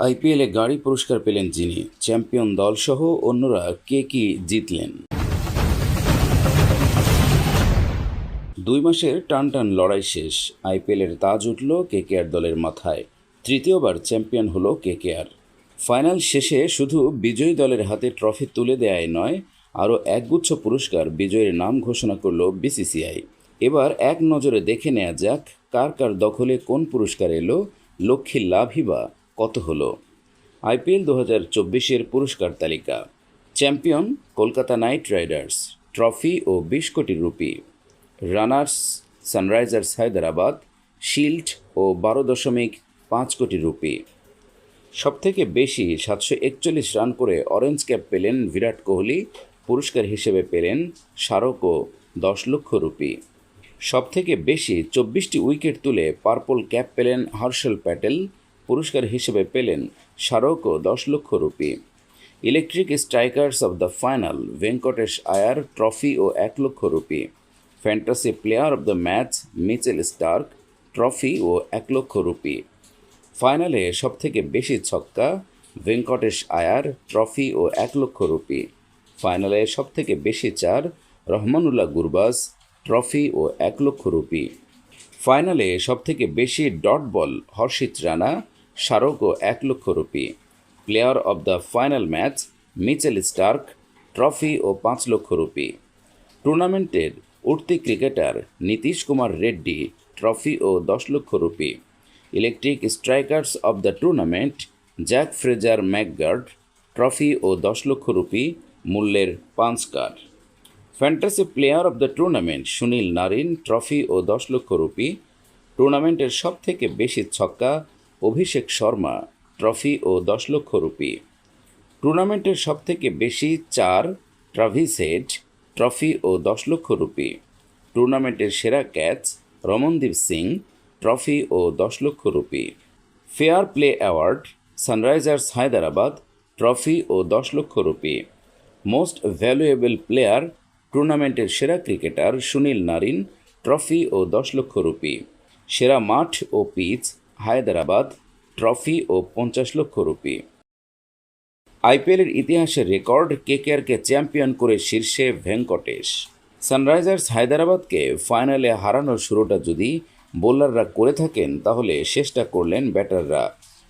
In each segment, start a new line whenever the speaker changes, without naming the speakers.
আইপিএলে গাড়ি পুরস্কার পেলেন যিনি, চ্যাম্পিয়ন দলসহ অন্যরা কে কি জিতলেন? 2 মাসের টানটান লড়াই শেষ। আইপিএলের তাজ উঠল কেকেআর দলের মাথায়। তৃতীয়বার চ্যাম্পিয়ন হলো কেকেআর। ফাইনাল শেষে শুধু বিজয়ী দলের হাতে ট্রফি তুলে দেয়াই নয়, আরও একগুচ্ছ পুরস্কার বিজয়ীর নাম ঘোষণা করল বিসিসিআই। এবার এক নজরে দেখে নেওয়া যাক কার কার দখলে কোন পুরস্কার এলো, লক্ষ্মীর লাভই বা কত হলো। আইপিএল 2024-এর পুরস্কার তালিকা। Champion Kolkata Knight Riders, trophy ও 20 crore rupee. Runners Sunrisers Hyderabad, shield ও 12.5 কোটি রুপি। সবথেকে বেশি 741 রান করে অরেঞ্জ ক্যাপ পেলেন বিরাট কোহলি, পুরস্কার হিসেবে পেলেন স্মারক ও 10 লক্ষ রুপি। সবথেকে বেশি 24টি উইকেট তুলে পার্পল ক্যাপ পেলেন হর্ষল প্যাটেল, পুরস্কার হিসেবে পেলেন স্মারক ও 10 lakh rupee. Electric strikers of the final Venkatesh Iyer, trophy ও 1 lakh rupee. Fantasy player of the match Mitchell Starc, trophy ও 1 লক্ষ রুপি। ফাইনালে সবথেকে বেশি ছক্কা ভেঙ্কটেশ আয়ার, ট্রফি ও 1 লক্ষ রুপি। ফাইনালে সবথেকে বেশি চার রহমানুল্লাহ গুরবাজ, ট্রফি ও 1 লক্ষ রুপি। ফাইনালে সবথেকে বেশি ডট বল হর্ষিত রানা, স্মারক ও 1 lakh rupee. Player of the final match Mitchell Starc, trophy ও 5 লক্ষ রুপি। টুর্নামেন্টের উঠতি ক্রিকেটার নীতিশ কুমার রেড্ডি, ট্রফি ও 10 lakh rupee. Electric strikers of the tournament Jake Fraser McGurk, trophy ও 10 লক্ষ রুপি মূল্যের 5 car. Fantasy player of the tournament Sunil Narine, trophy ও 10 lakh rupee. টুর্নামেন্টের সবথেকে বেশি ছক্কা অভিষেক শর্মা, ট্রফি ও 10 লক্ষ রুপি। টুর্নামেন্টের সবথেকে বেশি চার ট্রাভিস হেড, ট্রফি ও 10 লক্ষ রুপি। টুর্নামেন্টের সেরা ক্যাচ রমনদীপ সিং, ট্রফি ও 10 lakh rupee. Fair play award Sunrisers Hyderabad, trophy ও 10 lakh rupee. Most valuable player টুর্নামেন্টের সেরা ক্রিকেটার সুনীল নারিন, ট্রফি ও 10 লক্ষ রুপি। সেরা মাঠ ও পিচ হায়দ্রাবাদ, ট্রফি ও 50 লক্ষ রুপি। আইপিএলের ইতিহাসের রেকর্ড কেকেআরকে চ্যাম্পিয়ন করে শীর্ষে ভেঙ্কটেশ। সানরাইজার্স হায়দ্রাবাদকে ফাইনালে হারানোর শুরুটা যদি বোলাররা করে থাকেন, তাহলে শেষটা করলেন ব্যাটাররা,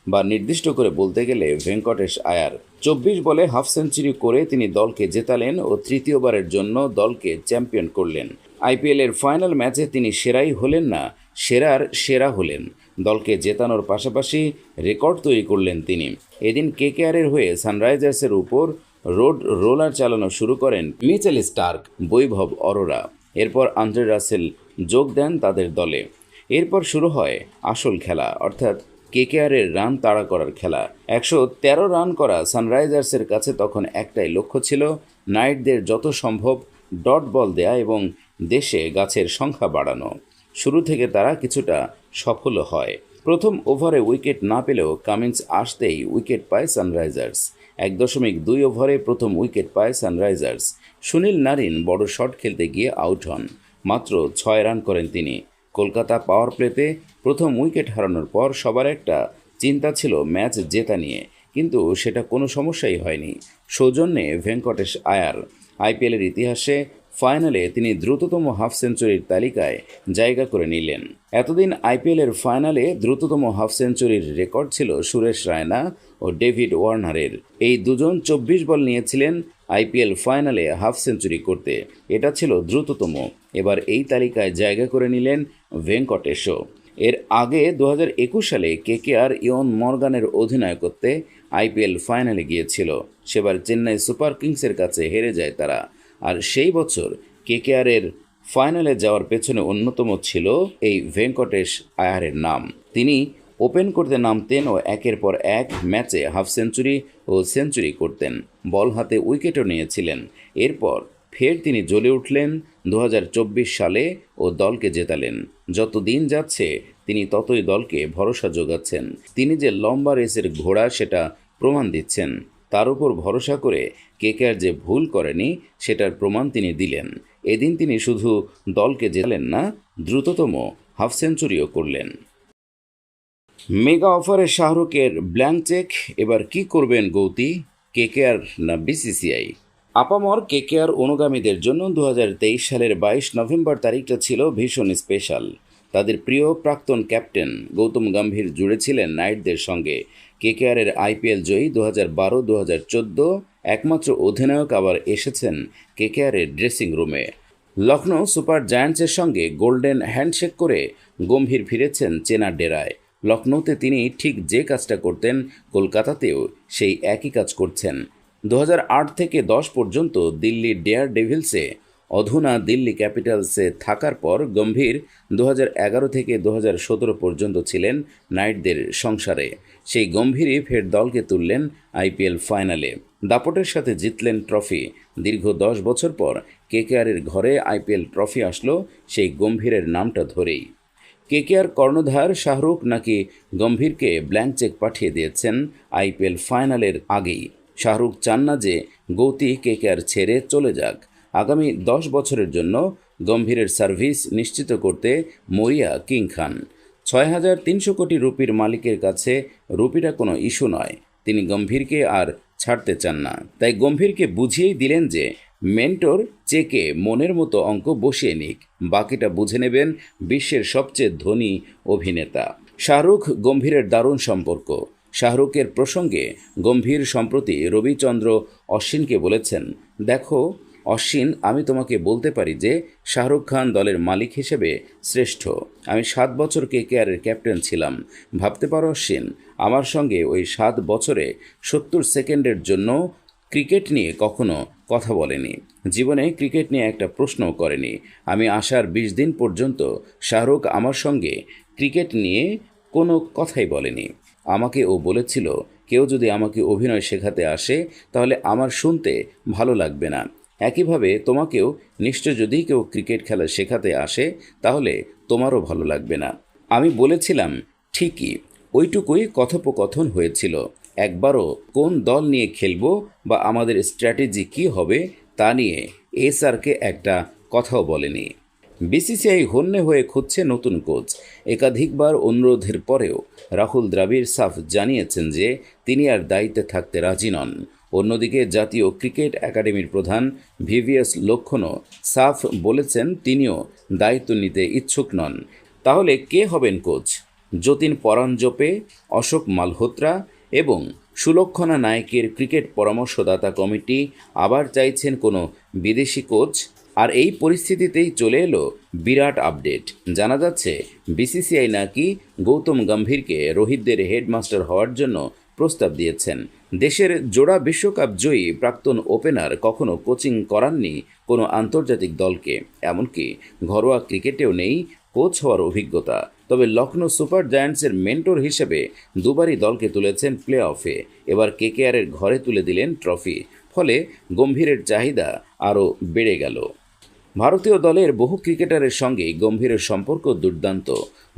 বা নির্দিষ্ট করে বলতে গেলে ভেঙ্কটেশ আয়ার। 24 বলে হাফ সেঞ্চুরি করে তিনি দলকে জেতালেন ও তৃতীয়বারের জন্য দলকে চ্যাম্পিয়ন করলেন। আইপিএলের ফাইনাল ম্যাচে তিনি সেরাই হলেন না, সেরার সেরা হলেন। দলকে জেতানোর পাশাপাশি রেকর্ড তৈরি করলেন তিনি। এদিন কেকেআরের হয়ে সানরাইজার্সের উপর রোড রোলার চালানো শুরু করেন মিচেল স্টার্ক, বৈভব অরোরা। এরপর আন্দ্রে রাসেল যোগ দেন তাদের দলে। এরপর শুরু হয় আসল খেলা, অর্থাৎ কেকেআরের রান তাড়া করার খেলা। 113 রান করা সানরাইজার্সের কাছে তখন একটাই লক্ষ্য ছিল, নাইটদের যত সম্ভব ডট বল দেয়া এবং দেশে গাছের সংখ্যা বাড়ানো। শুরু থেকে তারা কিছুটা সফল হয়। প্রথম ওভারে উইকেট না পেলেও কামিন্স আসতেই উইকেট পায় সানরাইজার্স। 1.2 ওভারে প্রথম উইকেট পায় সানরাইজার্স। সুনীল নারিন বড় শট খেলতে গিয়ে আউট হন। মাত্র 6 রান করেন তিনি। কলকাতা পাওয়ার প্লেতে প্রথম উইকেট হারানোর পর সবার একটা চিন্তা ছিল ম্যাচ জেতা নিয়ে, কিন্তু সেটা কোনো সমস্যাই হয়নি। সৌজন্যে ভেঙ্কটেশ আয়ার। আইপিএলের ইতিহাসে ফাইনালে তিনি দ্রুততম হাফ সেঞ্চুরির তালিকায় জায়গা করে নিলেন। এতদিন আইপিএলের ফাইনালে দ্রুততম হাফ সেঞ্চুরির রেকর্ড ছিল সুরেশ রায়না ও ডেভিড ওয়ার্নারের। এই দুজন 24 বল নিয়েছিলেন আইপিএল ফাইনালে হাফ সেঞ্চুরি করতে। এটা ছিল দ্রুততম। এবার এই তালিকায় জায়গা করে নিলেন ভেঙ্কটেশও। এর আগে 2021 সালে কেকেআর ইয়ন মর্গানের অধিনায়কত্বে আইপিএল ফাইনালে গিয়েছিল। সেবার চেন্নাই সুপার কিংসের কাছে হেরে যায় তারা। আর সেই বছর কেকেআরের ফাইনালে যাওয়ার পেছনে অন্যতম ছিল এই ভেঙ্কটেশ আয়ারের নাম। তিনি ওপেন করতে নামতেন ও একের পর এক ম্যাচে হাফ সেঞ্চুরি ও সেঞ্চুরি করতেন। বল হাতে উইকেটও নিয়েছিলেন। এরপর ফের তিনি জ্বলে উঠলেন 2024 সালে ও দলকে জেতালেন। যত দিন যাচ্ছে তিনি ততই দলকে ভরসা যোগাচ্ছেন। তিনি যে লম্বা রেসের ঘোড়া সেটা প্রমাণ দিচ্ছেন। তার উপর ভরসা করে কেকেআর যে ভুল করেনি সেটার প্রমাণ তিনি দিলেন। এদিন তিনি শুধু দলকে জেতালেন না, দ্রুততম হাফ সেঞ্চুরিও করলেন। মেগা অফারে শাহরুখের ব্ল্যাঙ্ক চেক, এবার কি করবেন গৌতী, কেকেআর না বিসিসিআই? আপামর কেকেআর অনুগামীদের জন্য 2023 সালের 22 নভেম্বর তারিখটা ছিল ভীষণ স্পেশাল। তাদের প্রিয় প্রাক্তন ক্যাপ্টেন গৌতম গম্ভীর জুড়েছিলেন নাইটদের সঙ্গে। কেকেআরের আইপিএল জয়ী 2012-2014 একমাত্র অধিনায়ক আবার এসেছেন কেকেআরের ড্রেসিং রুমে। লখনৌ সুপার জায়ান্টসের সঙ্গে গোল্ডেন হ্যান্ডশেক করে গম্ভীর ফিরেছেন চেনা ডেরায়। লখনৌতে তিনি ঠিক যে কাজটা করতেন কলকাতাতেও সেই একই কাজ করছেন। 2008 থেকে 10 পর্যন্ত দিল্লি ডেয়ার ডেভিলসে, অধুনা দিল্লি ক্যাপিটালসে থাকার পর গম্ভীর 2011 থেকে 2017 পর্যন্ত ছিলেন নাইটদের সংসারে। সেই গম্ভীরই ফের দলকে তুললেন আইপিএল ফাইনালে, দাপটের সাথে জিতলেন ট্রফি। দীর্ঘ 10 বছর পর কেকেআরের ঘরে আইপিএল ট্রফি আসলো সেই গম্ভীরের নামটা ধরেই। কেকেআর কর্ণধার শাহরুখ নাকি গম্ভীরকে ব্ল্যাঙ্ক চেক পাঠিয়ে দিয়েছেন আইপিএল ফাইনালের আগেই। শাহরুখ চান না যে গৌতী কেকেআর ছেড়ে চলে যাক। আগামী 10 বছরের জন্য গম্ভীরের সার্ভিস নিশ্চিত করতে মরিয়া কিং খান। 6,300 কোটি রুপির মালিকের কাছে রুপিটা কোনো ইস্যু নয়। তিনি গম্ভীরকে আর ছাড়তে চান না। তাই গম্ভীরকে বুঝিয়েই দিলেন যে মেন্টর চেকে মনের মতো অঙ্ক বসিয়ে নিক, বাকিটা বুঝে নেবেন বিশ্বের সবচেয়ে ধনী অভিনেতা। শাহরুখ গম্ভীরের দারুণ সম্পর্ক। শাহরুখের প্রসঙ্গে গম্ভীর সম্প্রতি রবিচন্দ্র অশ্বিনকে বলেছেন, দেখো অশ্বিন, আমি তোমাকে বলতে পারি যে শাহরুখ খান দলের মালিক হিসেবে শ্রেষ্ঠ। আমি 7 বছর কেকেআরের ক্যাপ্টেন ছিলাম। ভাবতে পারো অশ্বিন, আমার সঙ্গে ওই 7 বছরে 70 সেকেন্ডের জন্য ক্রিকেট নিয়ে কখনো কথা বলেনি। জীবনে ক্রিকেট নিয়ে একটা প্রশ্নও করেনি। আমি আসার 20 দিন পর্যন্ত শাহরুখ আমার সঙ্গে ক্রিকেট নিয়ে কোনো কথাই বলেনি। আমাকে ও বলেছিল, কেউ যদি আমাকে অভিনয় শেখাতে আসে তাহলে আমার শুনতে ভালো লাগবে না। একইভাবে তোমাকেও নিশ্চয় যদি কেউ ক্রিকেট খেলা শেখাতে আসে তাহলে তোমারও ভালো লাগবে না। আমি বলেছিলাম ঠিকই, ওইটুকুই কথোপকথন হয়েছিল। একবারও কোন দল নিয়ে খেলবো বা আমাদের স্ট্র্যাটেজি কী হবে তা নিয়ে এসআরকে একটা কথাও বলেনি। বিসিসিআই হন্যে হয়ে খুঁজছে নতুন কোচ। একাধিকবার অনুরোধের পরেও রাহুল দ্রাবিড় সাফ জানিয়েছেন যে তিনি আর দায়িত্বে থাকতে রাজি নন। অন্যদিকে জাতীয় ক্রিকেট একাডেমির প্রধান ভিভিএস লক্ষ্মণও সাফ বলেছেন তিনিও দায়িত্ব নিতে ইচ্ছুক নন। তাহলে কে হবেন কোচ? যতীন পরাঞ্জপে, অশোক মালহোত্রা এবং সুলক্ষণা নায়েকের ক্রিকেট পরামর্শদাতা কমিটি আবার চাইছেন কোনো বিদেশি কোচ। আর এই পরিস্থিতিতেই চলে এলো বিরাট আপডেট। জানা যাচ্ছে বিসিসিআই নাকি গৌতম গম্ভীরকে রোহিতদের হেডমাস্টার হওয়ার জন্য প্রস্তাব দিয়েছেন। দেশের জোড়া বিশ্বকাপ জয়ী প্রাক্তন ওপেনার কখনো কোচিং করাননি কোনো আন্তর্জাতিক দলকে, এমনকি ঘরোয়া ক্রিকেটেও নেই কোচ হওয়ার অভিজ্ঞতা। তবে লখনৌ সুপার জায়ান্টসের মেন্টর হিসেবে দুবারই দলকে তুলেছেন প্লে অফে। এবার কেকেআরের ঘরে তুলে দিলেন ট্রফি। ফলে গম্ভীরের চাহিদা আরও বেড়ে গেল। ভারতীয় দলের বহু ক্রিকেটারের সঙ্গেই গম্ভীরের সম্পর্ক দুর্দান্ত।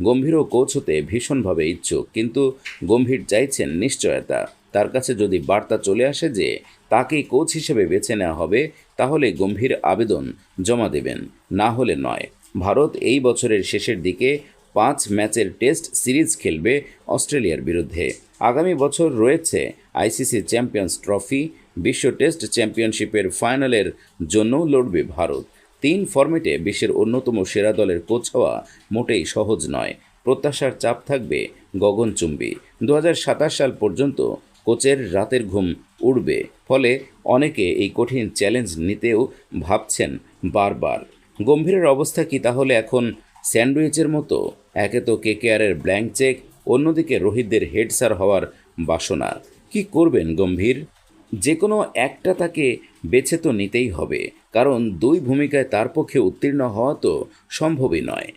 গম্ভীরও কোচ হতে ভীষণভাবে ইচ্ছুক, কিন্তু গম্ভীর চাইছেন নিশ্চয়তা। তার কাছে যদি বার্তা চলে আসে যে তাকেই কোচ হিসেবে বেছে নেওয়া হবে তাহলে গম্ভীর আবেদন জমা দেবেন, না হলে নয়। ভারত এই বছরের শেষের দিকে 5 ম্যাচের টেস্ট সিরিজ খেলবে অস্ট্রেলিয়ার বিরুদ্ধে। আগামী বছর রয়েছে আইসিসি চ্যাম্পিয়ন্স ট্রফি। বিশ্ব টেস্ট চ্যাম্পিয়নশিপের ফাইনালের জন্যও লড়বে ভারত। 3 ফরম্যাটে বিশ্বের অন্যতম সেরা দলের কোচ হওয়া মোটেই সহজ নয়। প্রত্যাশার চাপ থাকবে গগনচুম্বী। 2027 সাল পর্যন্ত কোচের রাতের ঘুম উড়বে। ফলে অনেকে এই কঠিন চ্যালেঞ্জ নিতেও ভাবছেন বারবার। গম্ভীরের অবস্থা কি তাহলে এখন স্যান্ডউইচের মতো? একে তো কেকেআরের ব্ল্যাঙ্ক চেক, অন্যদিকে রোহিতদের হেড স্যার হওয়ার বাসনা। কি করবেন গম্ভীর? যে কোনো একটা তাকে বেছে তো নিতেই হবে, কারণ 2 ভূমিকায় তার পক্ষে উত্তীর্ণ হওয়া তো সম্ভবই নয়।